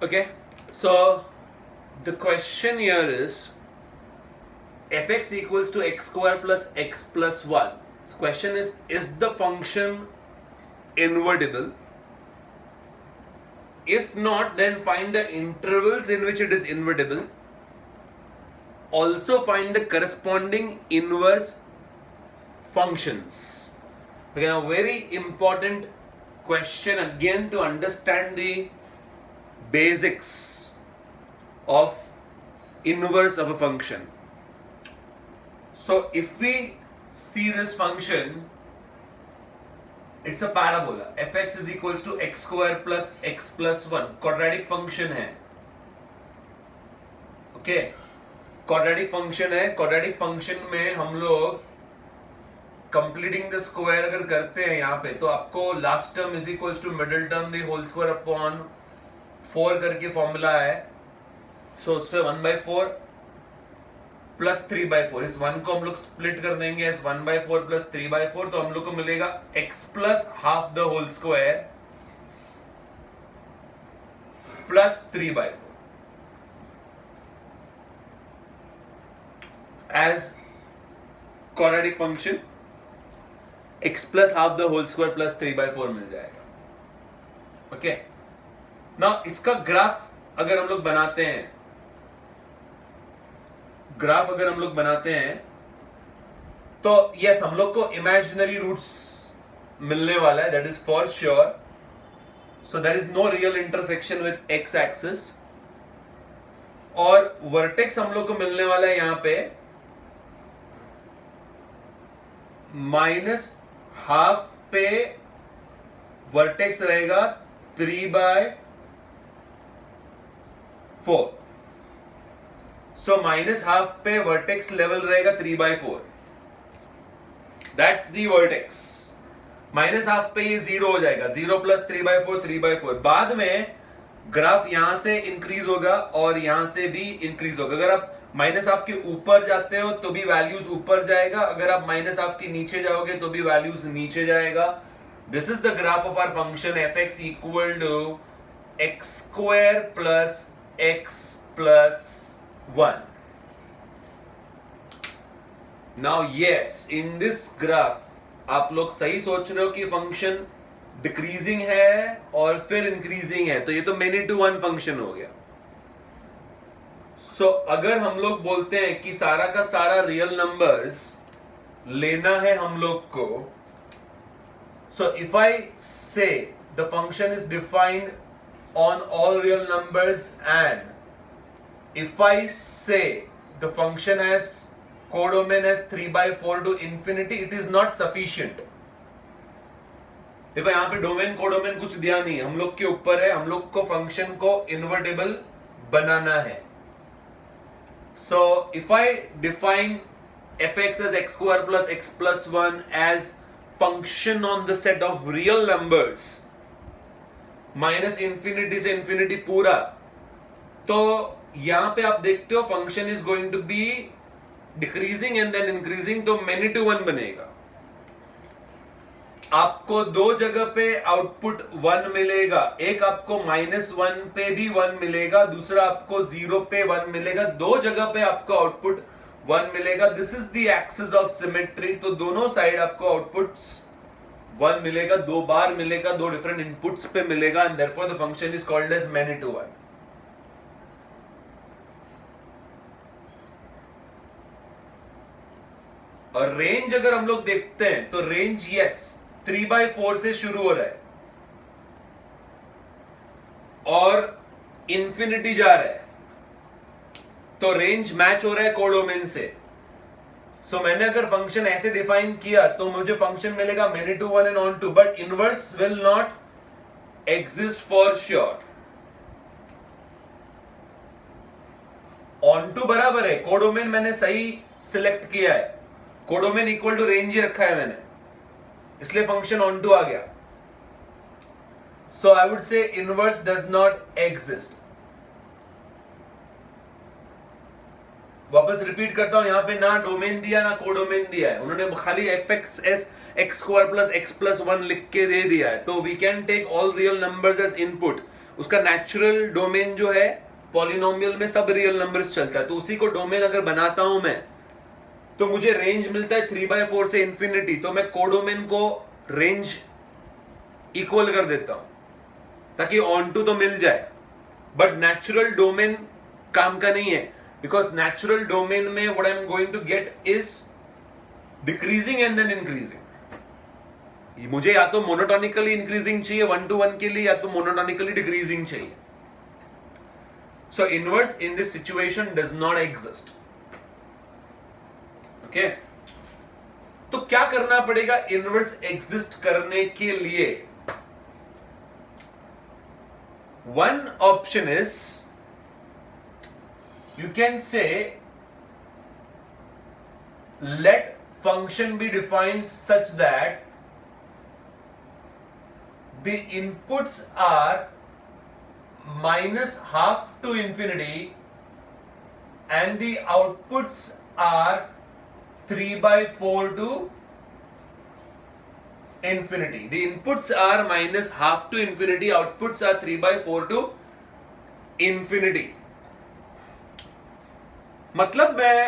Okay, so the question here is fx equals to x square plus x plus 1. So question is the function invertible? If not, then find the intervals in which it is invertible. Also find the corresponding inverse functions. Okay, now very important question again to understand the basics of inverse of a function. So if we see this function, it's a parabola. fx is equals to x square plus x plus 1. Quadratic function है. Okay, quadratic function है. Quadratic function में हम लोग completing the square अगर करते हैं यहाँ पे, तो आपको last term is equals to middle term the whole square upon 4 करके फॉर्मूला है. सो उससे 1/4 प्लस 3/4, इस 1 को हम लोग स्प्लिट कर देंगे इस 1/4 प्लस 3/4, तो हम लोग को मिलेगा x plus half the whole square plus 3/4 as quadratic function. x plus half the whole square plus 3/4 मिल जाएगा. ओके, नाउ इसका ग्राफ अगर हम लोग बनाते हैं, तो यस हम लोग को इमेजिनरी रूट्स मिलने वाला है, that is for sure. So there is no real intersection with X axis. और वर्टेक्स हम लोग को मिलने वाला है यहां पे -½ पे वर्टेक्स रहेगा 3/4. सो -½ पे वर्टेक्स लेवल रहेगा 3/4. That's the vertex. -½ पे ये 0 हो जाएगा. 0 प्लस 3/4 3/4. बाद में ग्राफ यहां से इंक्रीज होगा और यहां से भी इंक्रीज होगा. अगर आप -½ के ऊपर जाते हो तो भी वैल्यूज ऊपर जाएगा, अगर आप -½ के नीचे जाओगे तो भी वैल्यूज नीचे जाएगा. This is the graph of our function fx equal to x square plus x plus 1. Now yes, in this graph आप लोग सही सोच रहे हो कि फंक्शन डिक्रीजिंग है और फिर इंक्रीजिंग है, तो ये तो मेनी टू वन फंक्शन हो गया. सो अगर हम लोग बोलते हैं कि सारा का सारा रियल नंबर्स लेना है हम लोग को, सो इफ आई से the function is defined on all real numbers and if I say the function has codomain as 3/4 to infinity, it is not sufficient. देखो यहां पे डोमेन कोडोमेन कुछ दिया नहीं, हम लोग के ऊपर है, हम लोग को फंक्शन को इन्वर्टेबल बनाना है. So if I define fx as x square plus x plus 1 as function on the set of real numbers -∞ से infinity पूरा, तो यहां पे आप देखते हो function is going to be decreasing and then increasing, तो मेनी टू वन बनेगा. आपको दो जगह पे आउटपुट 1 मिलेगा. एक आपको -1 पे भी 1 मिलेगा, दूसरा आपको 0 पे 1 मिलेगा. दो जगह पे आपको आउटपुट 1 मिलेगा. This is the axis of symmetry. तो दोनों साइड आपको आउटपुट्स 1 मिलेगा, 2 बार मिलेगा, 2 डिफरेंट इनपुट्स पे मिलेगा, and therefore the function is called as many to one. और रेंज अगर हम लोग देखते हैं तो रेंज यस 3/4 से शुरू हो रहा है और इंफिनिटी जा रहा है, तो रेंज मैच हो रहा है कोडोमेन से. सो मैंने अगर फंक्शन ऐसे डिफाइन किया तो मुझे फंक्शन मिलेगा many to one and onto, but inverse will not exist for sure. Onto बराबर है, कोडोमेन मैंने सही सिलेक्ट किया है, कोडोमेन इक्वल टू रेंज ही रखा है मैंने, इसलिए फंक्शन ऑन टू आ गया. So I would say inverse does not exist. वापस रिपीट करता हूं, यहां पे ना डोमेन दिया ना कोडोमेन दिया है, उन्होंने खाली fx as x square plus x plus 1 लिख के दे दिया है. तो we can take all real numbers as input. उसका नेचुरल डोमेन जो है पॉलिनोमियल में सब रियल नंबर्स चलता है, तो उसी को डोमेन अगर बनाता हूं मैं तो मुझे रेंज मिलता है 3/4 से इंफिनिटी, तो मैं कोडोमेन को रेंज इक्वल कर देता हूं ताकि ऑन टू तो मिल जाए। बट नेचुरल डोमेन काम का नहीं है, बिकॉज नेचुरल डोमेन में what I am going to get is decreasing and then increasing. मुझे या तो मोनोटोनिकली इंक्रीजिंग चाहिए 1 to 1 के लिए, या तो मोनोटोनिकली डिक्रीजिंग चाहिए। सो inverse in this situation does not exist. Okay, तो क्या करना पड़ेगा इनवर्स एग्जिस्ट करने के लिए? One option is you can say let function be defined such that the inputs are minus half to infinity and the outputs are 3/4 to infinity. The inputs are minus half to infinity, outputs are 3/4 to infinity. मतलब मैं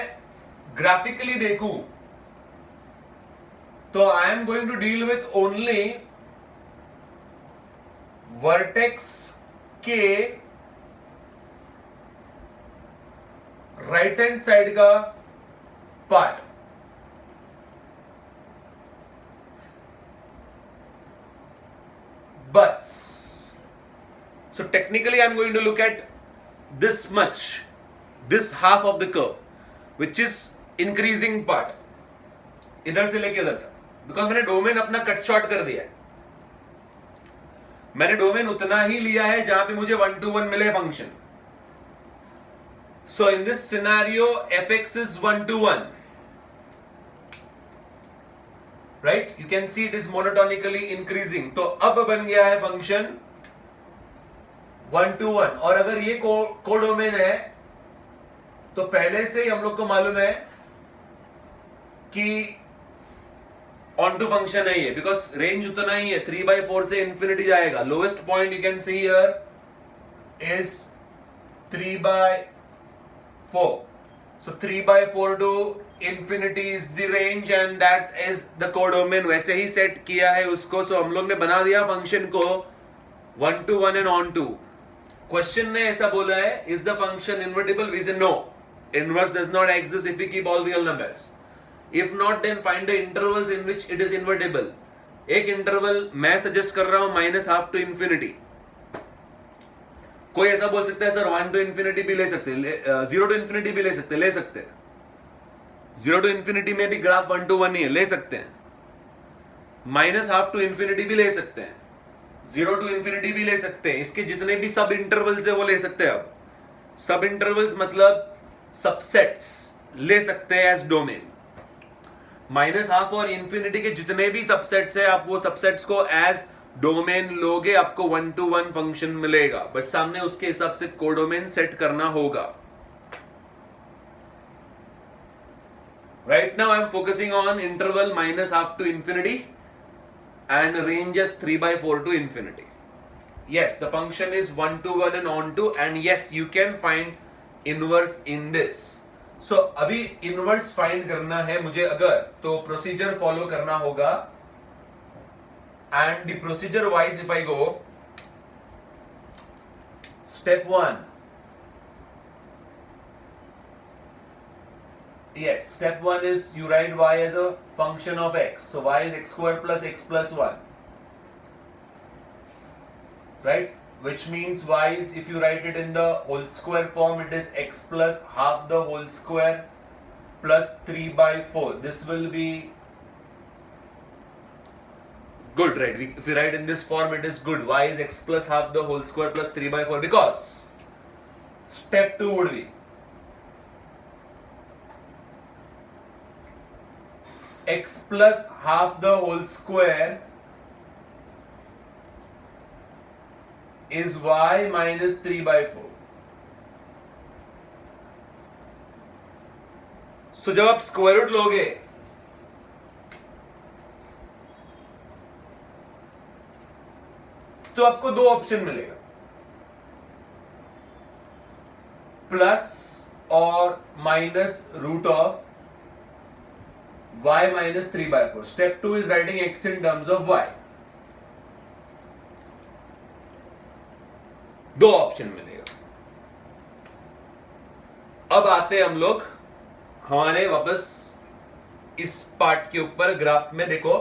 graphically देखूं तो I am going to deal with only vertex के right hand side का part. बस। So technically I am going to look at this much, this half of the curve which is increasing part, इधर से लेके उधर तक, because मैंने domain अपना कट शॉर्ट कर दिया है। मैंने डोमेन उतना ही लिया है जहां पे मुझे 1 to 1 मिले function. So in this scenario fx is 1 to 1, right? You can see it is monotonically increasing. तो अब बन गया है फंक्शन 1 to 1। और अगर ये कोडोमेन है तो पहले से ही हम लोग को मालूम है कि ऑन टू फंक्शन है ये, बिकॉज रेंज उतना ही है, 3/4 से इंफिनिटी जाएगा। Lowest point you can see here is 3/4। So 3/4 to infinity is the range and that is the codomain. वैसे ही सेट किया है उसको। सो हम लोग ने बना दिया फंक्शन को 1 to 1 and onto. Question ने ऐसा बोला है, is the function invertible? We say no, inverse does not exist if we keep all real numbers. If not, then find the intervals in which it is invertible. एक interval मैं suggest कर रहा हूं -half to infinity। कोई ऐसा बोल सकता है सर 1 to infinity भी ले सकते हैं, 0 to infinity भी ले सकते हैं। 0 to infinity में भी ग्राफ 1 to 1 ही है, ले सकते हैं। -half to infinity भी ले सकते हैं, 0 to infinity भी ले सकते हैं। इसके जितने भी सब इंटरवल्स है वो ले सकते हैं। अब सब इंटरवल्स मतलब सबसेट्स ले सकते हैं एज डोमेन। -half और इंफिनिटी के जितने भी सबसेट्स है, आप वो सबसेट्स को एज डोमेन लोगे, आपको 1 to 1 फंक्शन मिलेगा। बट सामने उसके हिसाब से कोडोमेन सेट करना होगा। Right now I am focusing on interval -half to infinity and range is 3/4 to infinity. Yes, the function is 1 to 1 and on to, and yes, you can find inverse in this. So अभी inverse find करना है मुझे अगर, तो procedure follow करना होगा। And the procedure wise if I go, step 1, yes, step 1 is you write y as a function of x, so y is x² plus x plus 1, right? Which means y is, if you write it in the whole square form, it is x plus half the whole square plus 3/4. This will be good, right? If we write in this form, it is good. Y is x plus half the whole square plus 3/4, because step 2 would be x plus half the whole square is y minus 3/4. So जब आप square root लोगे तो आपको दो option मिलेगा। Plus और minus root of y minus 3/4. Step 2 is writing x in terms of y. दो option मिलेगा. अब आते हम लोग हमारे वापस इस पार्ट के ऊपर. ग्राफ में देखो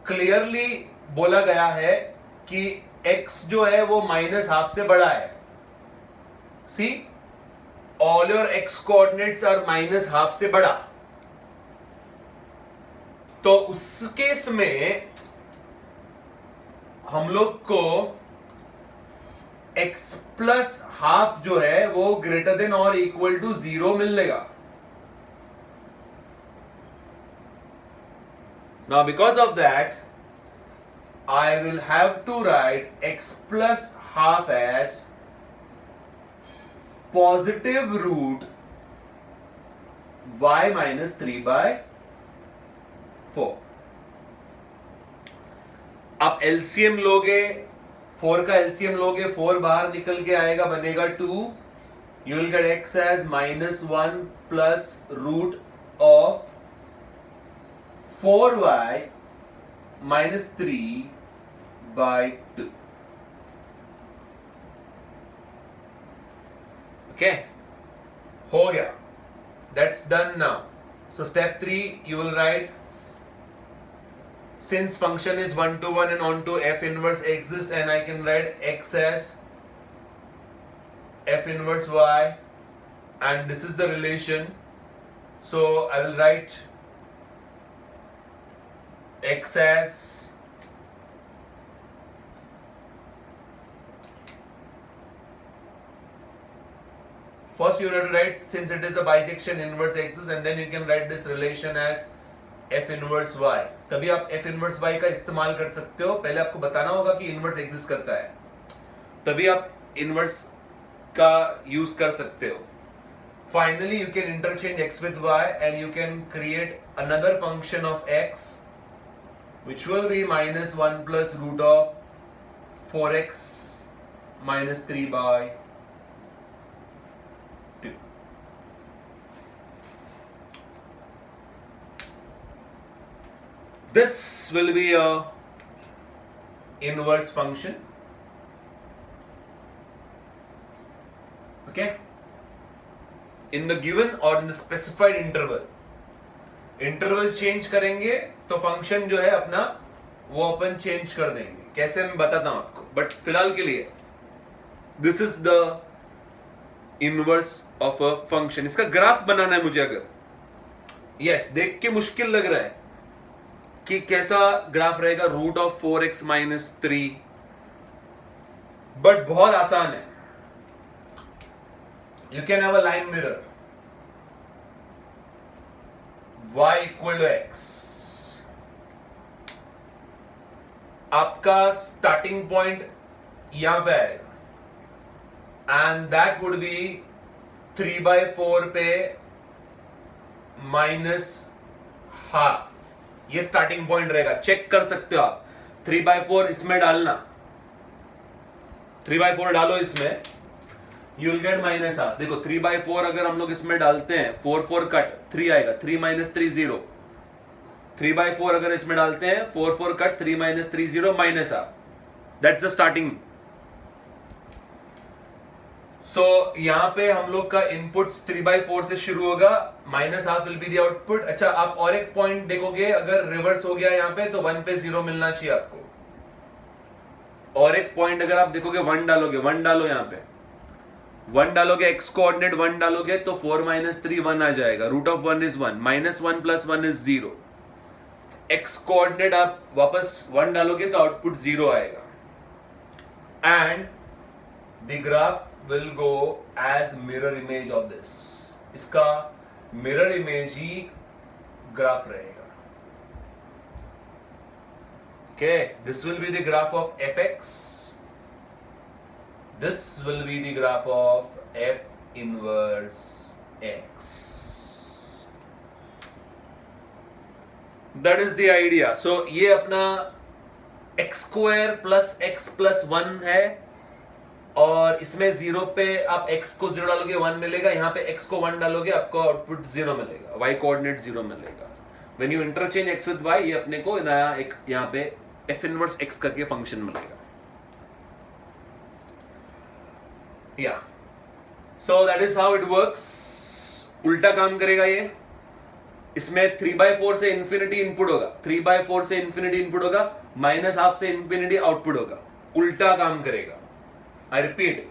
क्लियरली बोला गया है कि x जो है वो -12 से बड़ा है. See all your x coordinates are -12 से बड़ा. तो उस केस में हम लोग को x प्लस हाफ जो है वो ग्रेटर देन और इक्वल टू 0 मिलेगा. Now because of that I will have to write x plus half as positive root y minus 3/4. आप एलसीएम लोगे, 4 का एलसीएम लोगे, 4 बाहर निकल के आएगा, बनेगा 2. You will get x as -1 plus root of 4y minus 3/2. Okay, हो गया. That's done now. So step 3 you will write, since function is 1-to-1 and onto f inverse exists, and I can write x as f inverse y, and this is the relation. So I will write x as first you have to write, since it is a bijection, inverse exists, and then you can write this relation as f inverse y. तभी आप f inverse y का इस्तेमाल कर सकते हो. पहले आपको बताना होगा कि इनवर्स एग्जिस्ट करता है, तभी आप इनवर्स का यूज कर सकते हो. Finally you can interchange x with y and you can create another function of x which will be -1 plus root of 4x minus 3/2. This will be a inverse function. Okay, in the given or in the specified interval. Interval change करेंगे तो function जो है अपना वो अपन change कर देंगे. कैसे मैं बताता हूं आपको, बट फिलहाल के लिए this is the inverse of a function. इसका ग्राफ बनाना है मुझे. अगर यस, देख के मुश्किल लग रहा है कि कैसा ग्राफ रहेगा root of 4x minus 3, but बहुत आसान है. You can have a line mirror y equal to x. आपका स्टार्टिंग पॉइंट यहां पे आएगा एंड दैट वुड बी 3/4 पे -12. ये स्टार्टिंग पॉइंट रहेगा. चेक कर सकते हो आप. 3/4 इसमें डालना, 3/4 डालो इसमें, यू विल गेट -12. देखो 3/4 अगर हम लोग इसमें डालते हैं, 4 कट 3 आएगा, 3 - 3 0. 3/4 अगर इसमें डालते हैं, 4 cut 3 - 3 0 -12. That's the starting. So यहां पे हम लोग का इनपुट्स 3/4 से शुरू होगा, -12 विल बी द आउटपुट. अच्छा, आप और एक पॉइंट देखोगे, अगर रिवर्स हो गया यहां पे तो 1 पे 0 मिलना चाहिए आपको. और एक पॉइंट अगर आप देखोगे 1 डालोगे, 1 डालो यहां पे, 1 डालोगे, x कोऑर्डिनेट 1 डालोगे तो 4 - 3 1 आ जाएगा. Root of 1 is 1, -1 + 1 is 0. x coordinate आप वापस 1 डालोगे तो आउटपुट 0 आएगा. And the graph will go as mirror image of this. इसका mirror image ही ग्राफ रहेगा. Okay, this will be the graph of fx. This will be the graph of f inverse x. That is the idea. So ये अपना x² + x + 1 है और इसमें 0 पे आप x को 0 डालोगे 1 मिलेगा, यहाँ पे x को 1 डालोगे आपको आउटपुट 0 मिलेगा, y कोऑर्डिनेट 0 मिलेगा। When you interchange x with y, ये अपने को नया एक यहाँ पे f इनवर्स x करके फंक्शन मिलेगा। या सो that is how it works. उल्टा काम करेगा ये। इसमें 3/4 से इंफिनिटी इनपुट होगा, 3/4 से इंफिनिटी इनपुट होगा, -12 से इंफिनिटी आउटपुट होगा। उल्टा काम करेगा। आई रिपीट,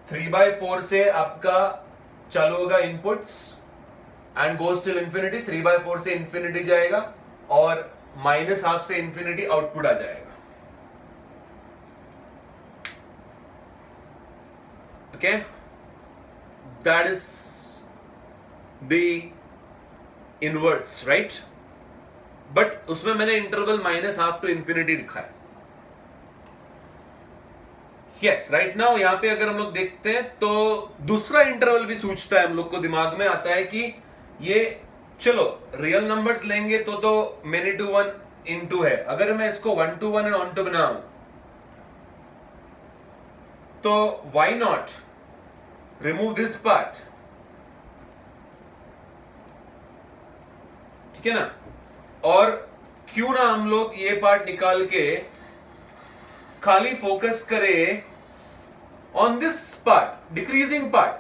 3/4 से आपका चालू होगा inputs and goes till infinity, 3/4 से इंफिनिटी जाएगा और -12 से इंफिनिटी आउटपुट आ जाएगा। Okay, that is the inverse, right? But उसमें मैंने इंटरवल -12 टू इंफिनिटी लिखा है। यस, राइट नाउ यहां पे अगर हम लोग देखते हैं तो दूसरा इंटरवल भी सूझता है हम लोग को, दिमाग में आता है कि ये चलो रियल नंबर्स लेंगे तो मेनी टू वन इनटू है। अगर मैं इसको 1 to 1 एंड ऑन टू बनाऊं तो why not remove this part, ठीक है ना? और क्यों ना हम लोग ये पार्ट निकाल के खाली फोकस करें on this part, decreasing part,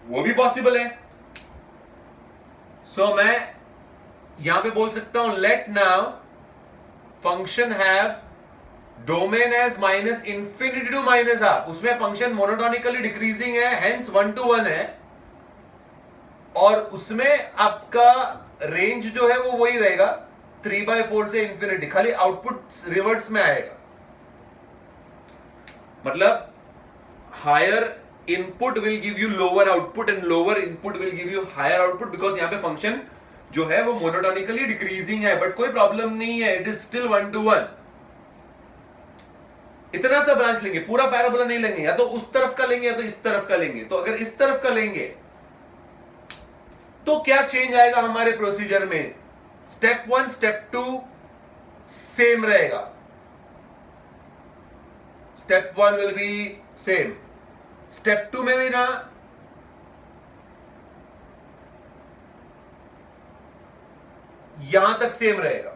वो भी पॉसिबल है। सो मैं यहां पे बोल सकता हूं let now function have domain as -infinity to -12। उसमें फंक्शन मोनोटोनिकली डिक्रीजिंग है, हेंस 1 to 1 है, और उसमें आपका रेंज जो है वो वही रहेगा 3/4 से इंफिनिटी, खाली आउटपुट रिवर्स में आएगा। मतलब higher input will give you lower output and lower input will give you higher output, because यहां पे फंक्शन जो है वो मोनोटोनिकली डिक्रीजिंग है। बट कोई प्रॉब्लम नहीं है, इट इज स्टिल 1 to 1। इतना सा ब्रांच लेंगे, पूरा पैराबोला नहीं लेंगे, या तो उस तरफ का लेंगे या तो इस तरफ का लेंगे। तो अगर इस तरफ का लेंगे तो क्या चेंज आएगा हमारे प्रोसीजर में? स्टेप 1 स्टेप 2 सेम रहेगा, step 1 will be same, step 2 में भी ना यहां तक सेम रहेगा,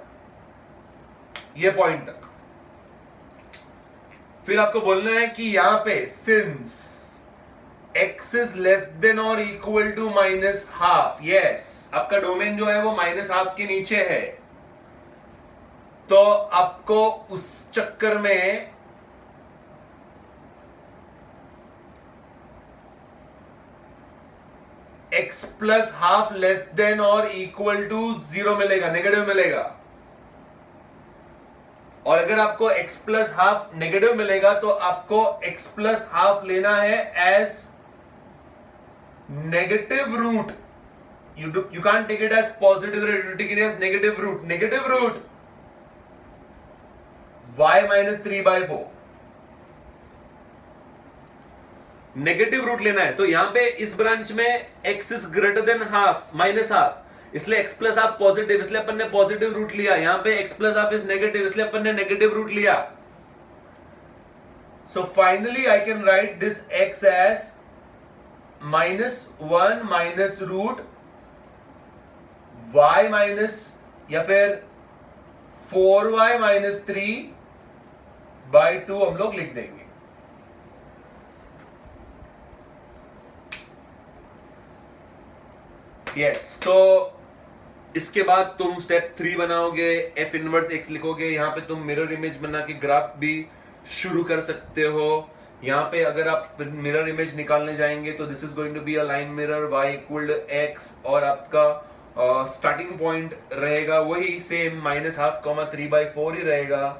ये पॉइंट तक। फिर आपको बोलना है कि यहां पे since x is less than और इक्वल टू -12, यस, आपका डोमेन जो है वो -12 के नीचे है, तो आपको उस चक्कर में x plus half less than और इक्वल टू 0 मिलेगा, नेगेटिव मिलेगा। और अगर आपको x प्लस हाफ नेगेटिव मिलेगा तो आपको x प्लस हाफ लेना है as negative root. You can take it as positive, take it as negative root. Negative root y -3/4, negative root लेना है। तो यहां पे इस ब्रांच में x is greater than half, -12, इसलिए x प्लस हाफ पॉजिटिव, इसलिए अपन ने पॉजिटिव रूट लिया। यहां पे x plus half is negative, इसलिए अपन ने नेगेटिव रूट लिया। So finally I can write this x as -1 minus root y minus, या फिर 4y - 3/2 हम लोग लिख देंगे। यस, तो इसके बाद तुम स्टेप 3 बनाओगे, f इनवर्स x लिखोगे। यहां पे तुम मिरर इमेज बना के ग्राफ भी शुरू कर सकते हो। यहां पे अगर आप मिरर इमेज निकालने जाएंगे तो this is going to be a line mirror y equal x, और आपका स्टार्टिंग पॉइंट रहेगा वही सेम -12, 3/4 ही रहेगा।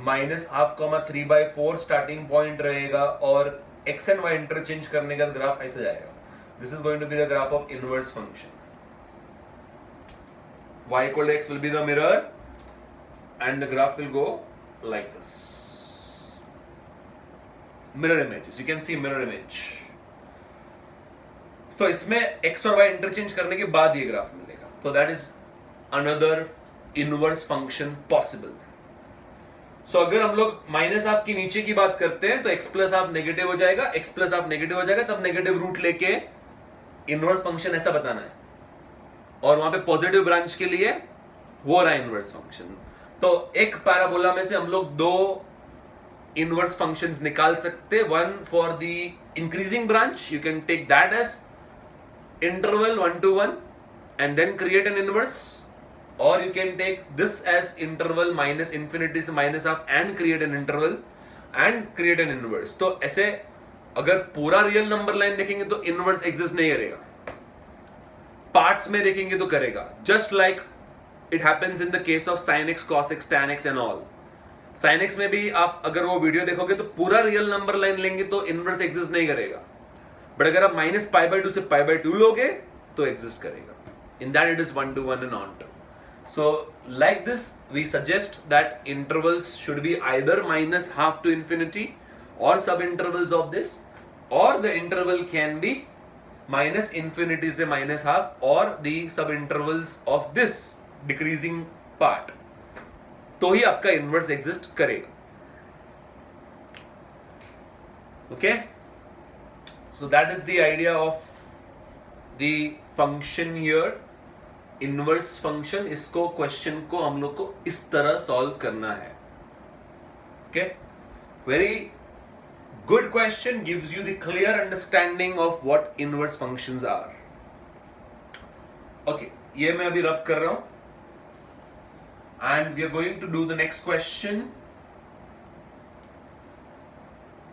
-12, 3/4 स्टार्टिंग पॉइंट रहेगा, और x एंड y इंटरचेंज करने का ग्राफ ऐसे जाएगा। This is going to be the graph of inverse function. Y equal to x will be the mirror and the graph will go like this. Mirror images. You can see mirror image. तो इसमें x और y interchange करने के बाद ये graph मिलेगा। तो that is another inverse function possible. सो अगर हम लोग माइनस हाफ की नीचे की बात करते हैं तो एक्स प्लस हाफ नेगेटिव हो जाएगा, एक्स प्लस हाफ नेगेटिव हो जाएगा, तब नेगेटिव रूट लेके इनवर्स फंक्शन ऐसा बताना है, और वहां पे पॉजिटिव ब्रांच के लिए वो रहा इनवर्स फंक्शन। तो एक पैराबोला में से हम लोग दो इनवर्स फंक्शंस निकाल सकते, one for the increasing branch, you can take that as interval 1 to 1 and then create an inverse, or you can take this as interval minus infinity से minus half and create an interval and create an inverse। तो ऐसे अगर पूरा real number line देखेंगे तो inverse exist नहीं करेगा, parts में देखेंगे तो करेगा, just like it happens in the case of sin x cos x tan x and all. sin x में भी आप अगर वो वीडियो देखोगे तो पूरा रियल नंबर लाइन लेंगे तो इनवर्स एग्जिस्ट नहीं करेगा, बट अगर आप माइनस पाई बाई 2 से पाई बाई 2 लोगे तो एग्जिस्ट करेगा। In that it is 1 to 1 and onto. So like this we suggest that intervals should be either minus half to infinity और subintervals of this, और the interval can be minus infinity से minus half और the subintervals of this decreasing part, तो ही आपका inverse exist करेगा। Okay, so that is the idea of the function here, inverse function। इसको question को हम लोग को इस तरह सॉल्व करना है। okay, very good question, gives you the clear understanding of what inverse functions are। okay, ये मैं अभी रब कर रहा हूं and we are going to do the next question।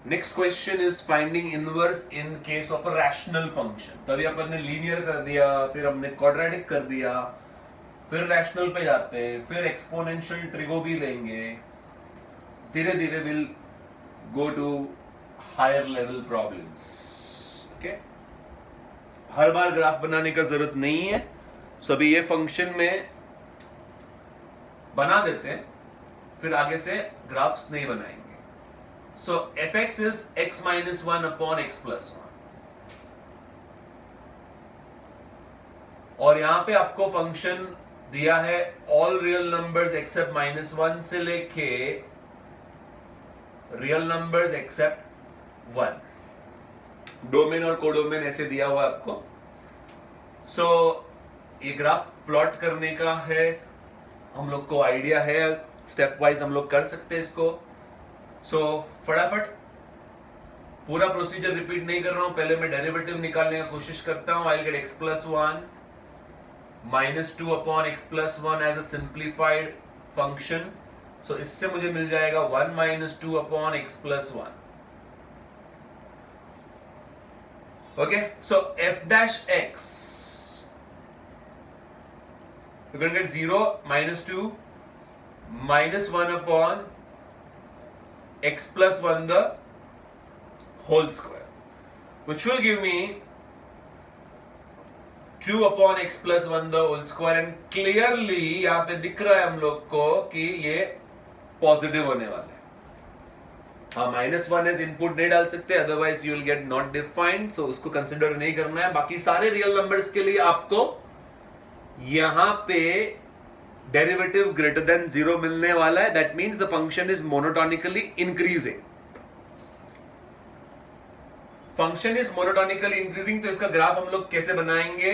Next question is finding inverse in case of a rational function. तभी अपन ने linear कर दिया, फिर हमने क्वाड्रेटिक कर दिया, फिर रैशनल पे जाते हैं, फिर एक्सपोनेंशियल ट्रिगो भी लेंगे, धीरे धीरे will go to higher level problems. Okay, हर बार ग्राफ बनाने का जरूरत नहीं है, सो अभी ये फंक्शन में बना देते हैं, फिर आगे से ग्राफ्स नहीं बनाएंगे। So fx is x minus 1 upon x plus 1, और यहां पे आपको फंक्शन दिया है all real numbers accept minus 1 से लेके रियल नंबर्स एक्सेप्ट 1, डोमेन और कोडोमेन ऐसे दिया हुआ है आपको। सो ये ग्राफ प्लॉट करने का है, हम लोग को आइडिया है, स्टेप वाइज हम लोग कर सकते हैं इसको। सो फटाफट पूरा प्रोसीजर रिपीट नहीं कर रहा हूं, पहले मैं डेरिवेटिव निकालने का कोशिश करता हूं। I get x plus 1 minus 2 upon x plus 1 as a simplified function. So इससे मुझे मिल जाएगा 1 minus 2 upon x plus 1। Okay, so f dash x, you're going to get 0 minus 2 minus 1 upon x plus 1 the whole square, which will give me 2 upon x plus 1 the whole square, and clearly यहां पे दिख रहा है हम लोग को कि ये पॉजिटिव होने वाला है। हाँ, माइनस 1 एज इनपुट नहीं डाल सकते, otherwise you will get not defined, so उसको कंसिडर नहीं करना है। बाकी सारे रियल नंबर्स के लिए आपको यहां पे डेरिवेटिव ग्रेटर देन 0 मिलने वाला है। That means the function is monotonically increasing. Function is monotonically increasing, तो इसका ग्राफ हम लोग कैसे बनाएंगे,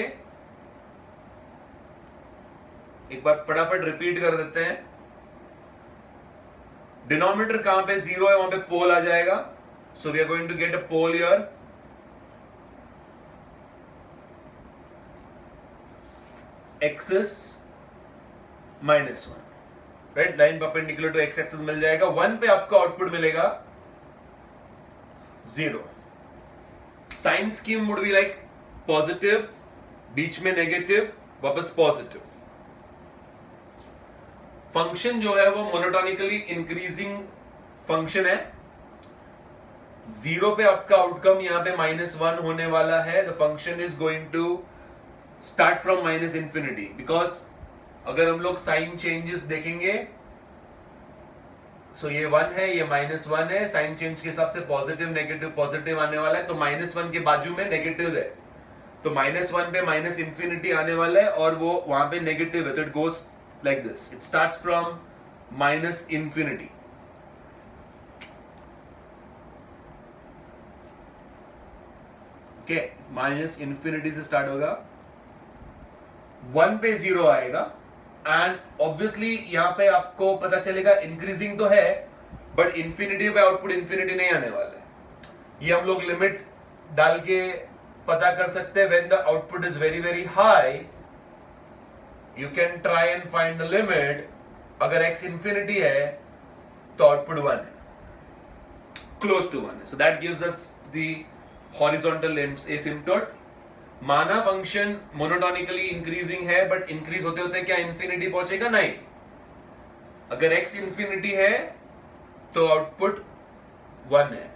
एक बार फटाफट रिपीट कर देते हैं। डिनोमिनेटर कहां पे 0 है, वहां पे पोल आ जाएगा। So we are going to get a pole here. X is minus 1, right, line perpendicular to x axis मिल जाएगा। 1 पे आपका आउटपुट मिलेगा 0। Sign scheme would be like positive, बीच में नेगेटिव, वापस पॉजिटिव। फंक्शन जो है वो मोनोटोनिकली इंक्रीजिंग फंक्शन है। 0 पे आपका आउटकम यहां पे -1 होने वाला है। The function is going to start from minus infinity, because अगर हम लोग साइन चेंजेस देखेंगे, सो ये 1 है, ये -1 है, साइन चेंज के हिसाब से पॉजिटिव नेगेटिव पॉजिटिव आने वाला है, तो -1 के बाजू में नेगेटिव है, तो -1 पे माइनस इंफिनिटी आने वाला है, और वो वहां पे नेगेटिव है, तो it goes like this, it starts from minus infinity. Okay, minus infinity से स्टार्ट होगा, 1 पे 0 आएगा, एंड ऑब्वियसली यहां पे आपको पता चलेगा इंक्रीजिंग तो है, बट इन्फिनिटी पे आउटपुट इन्फिनिटी नहीं आने वाला है। ये हम लोग लिमिट डाल के पता कर सकते हैं। When the output is very very high, you can try and find the limit. अगर x इंफिनिटी है तो आउटपुट 1 है, क्लोज टू 1 है, so that gives us the horizontal asymptote. माना फंक्शन मोनोटोनिकली इंक्रीजिंग है, बट इंक्रीज होते होते क्या इंफिनिटी पहुंचेगा? नहीं। अगर x इंफिनिटी है तो आउटपुट 1 है,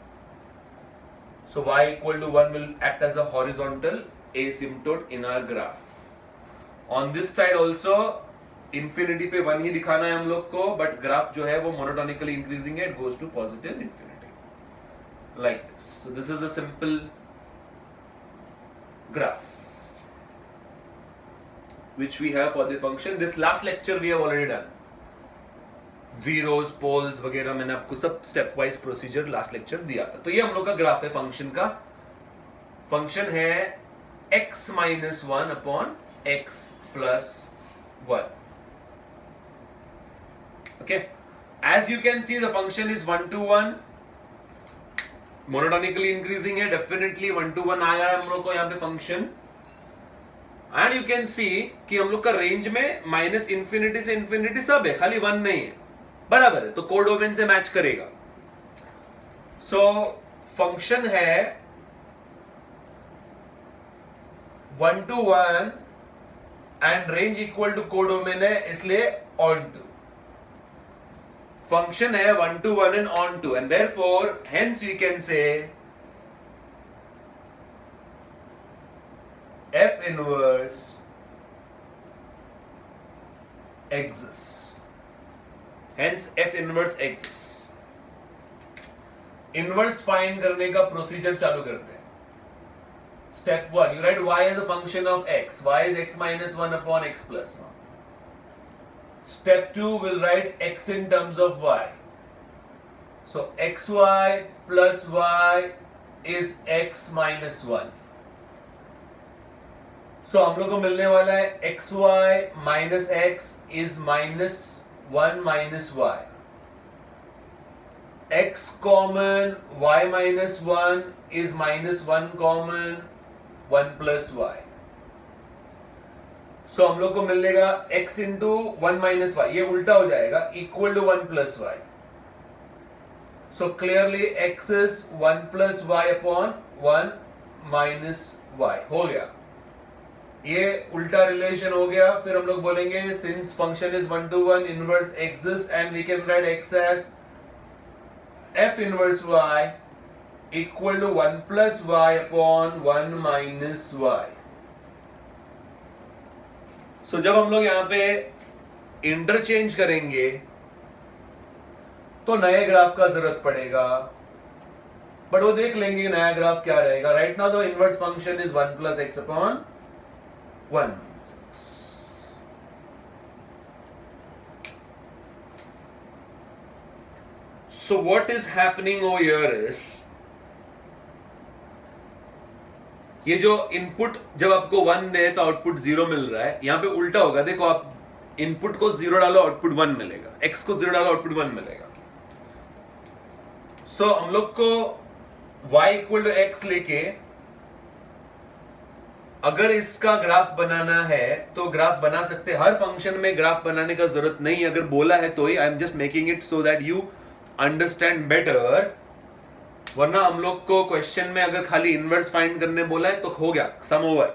so y equal to 1 will act as a horizontal asymptote in our graph. On this side also infinity पे 1 ही दिखाना है हम लोग को, but graph जो है वो monotonically increasing है, it goes to positive infinity like this. So this is a simple graph which we have for the function. This last lecture we have already done. Zeros, poles वगैरह मैंने आपको सब stepwise procedure last lecture दिया था। तो ये हम लोग का ग्राफ है फंक्शन का। फंक्शन है x minus 1 upon x plus 1। Okay, as you can see the function is 1 to 1, monotonically increasing है, डेफिनेटली 1 to 1 आया है हम लोग को यहाँ पे फंक्शन। एंड यू कैन सी कि हम लोग का रेंज में माइनस इंफिनिटी से इंफिनिटी सब है, खाली 1 नहीं है, बराबर है, तो कोडोमेन से मैच करेगा। सो फंक्शन है 1 to 1 and range equal to codomain है, इसलिए ऑन टू। फंक्शन है 1 to 1 and onto, and therefore hence we can say f inverse exists. Hence f inverse exists. Inverse find करने का procedure चालू करते हैं। Step 1, you write y as a function of x. Y is x minus 1 upon x plus 1. Step 2, we'll write x in terms of y. So xy plus y is x minus 1. So हम लोग को मिलने वाला है xy minus x is minus 1 minus y. X common, y minus 1 is minus 1 common, 1 plus y. So हम लोग को मिलेगा x into 1 minus y, ये उल्टा हो जाएगा, equal to 1 plus y. So clearly x is 1 plus y upon 1 minus y हो गया। ये उल्टा रिलेशन हो गया। फिर हम लोग बोलेंगे since function is 1 to 1 inverse exist, and we can write x as f inverse y equal to 1 plus y upon 1 minus y. So जब हम लोग यहां पे इंटरचेंज करेंगे तो नए ग्राफ का जरूरत पड़ेगा, बट वो देख लेंगे नया ग्राफ क्या रहेगा। Right now the inverse function is 1 plus x upon 1 minus x. So what is happening over here is, ये जो इनपुट जब आपको 1 दे तो आउटपुट 0 मिल रहा है, यहां पे उल्टा होगा। देखो, आप इनपुट को 0 डालो आउटपुट 1 मिलेगा, x को 0 डालो आउटपुट 1 मिलेगा। सो हम लोग को y इक्वल टू x लेके अगर इसका ग्राफ बनाना है तो ग्राफ बना सकते। हर फंक्शन में ग्राफ बनाने का जरूरत नहीं, अगर बोला है तो ही। I am just making it so that you understand better, वरना हम लोग को क्वेश्चन में अगर खाली इनवर्स फाइंड करने बोला है तो हो गया sum over.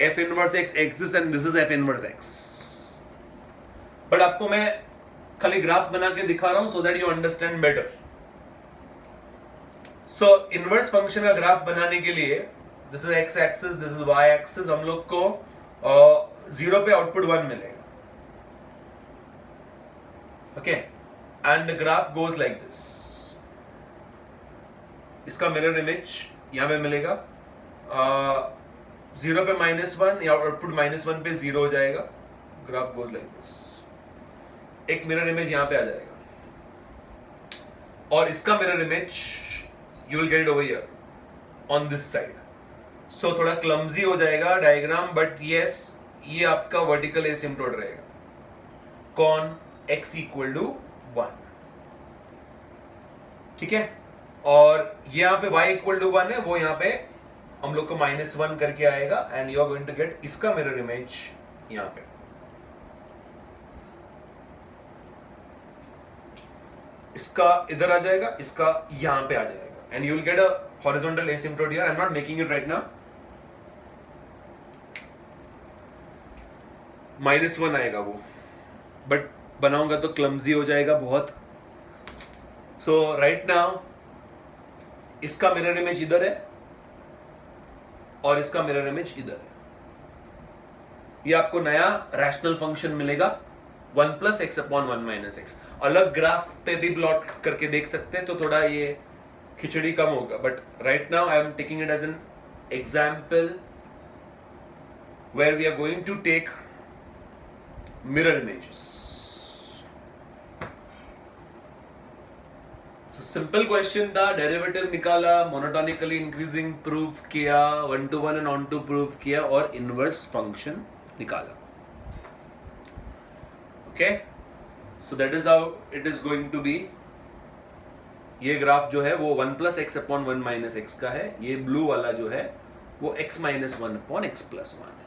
f inverse x exist and this is f inverse x। But आपको मैं खाली ग्राफ बना के दिखा रहा हूं so that you understand better. So inverse function का ग्राफ बनाने के लिए this is x axis, this is y axis, हम लोग को 0 पे आउटपुट 1 मिलेगा। Okay, and graph goes like this. इसका मिरर इमेज यहां पे मिलेगा, 0 पे -1 या आउटपुट -1 पे 0 हो जाएगा। Graph goes like this. एक मिरर इमेज यहां पे आ जाएगा, और इसका mirror image you will get it over here on this side. So थोड़ा क्लमजी हो जाएगा डायग्राम, बट यस ये आपका वर्टिकल एसिम्प्टोट रहेगा। कौन? x इक्वल टू 1, ठीक है। और यहां पे y इक्वल टू 1 है, वो यहां पे हम लोग को -1 करके आएगा, and you are going to get इसका मिरर इमेज यहां पे। इसका इधर आ जाएगा, इसका यहां पे आ जाएगा, and you will get a horizontal asymptote here. I am not making it right now. -1 आएगा वो, बट बनाऊंगा तो क्लमजी हो जाएगा बहुत। सो राइट नाउ इसका मिरर इमेज इधर है और इसका मिरर इमेज इधर है। ये आपको नया रैशनल फंक्शन मिलेगा 1 + x/1 - x। अलग ग्राफ पे भी प्लॉट करके देख सकते हैं तो थोड़ा ये खिचड़ी कम होगा, but right now I am taking it as an example where we are going to take mirror images. So simple question था, डेरिवेटिव निकाला, मोनोटोनिकली इंक्रीजिंग प्रूव किया, 1-to-1 एंड ऑन-टू प्रूव किया, और इनवर्स फंक्शन निकाला। Okay, so that is how it is going to be. ये graph जो है वो 1 + x/1 - x का है। ये ब्लू वाला जो है वो x - 1/x + 1 है।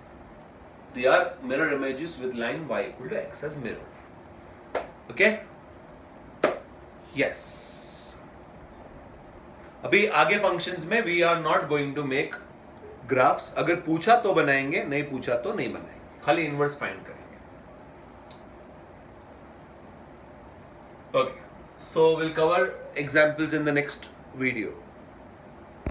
They are mirror images with line y equal to x as mirror. Okay? Yes. अभी आगे फंक्शंस में we are not going to make graphs. अगर पूछा तो बनाएंगे, नहीं पूछा तो नहीं बनाएंगे, खाली इनवर्स फाइंड करेंगे। Okay. So we'll cover examples in the next video.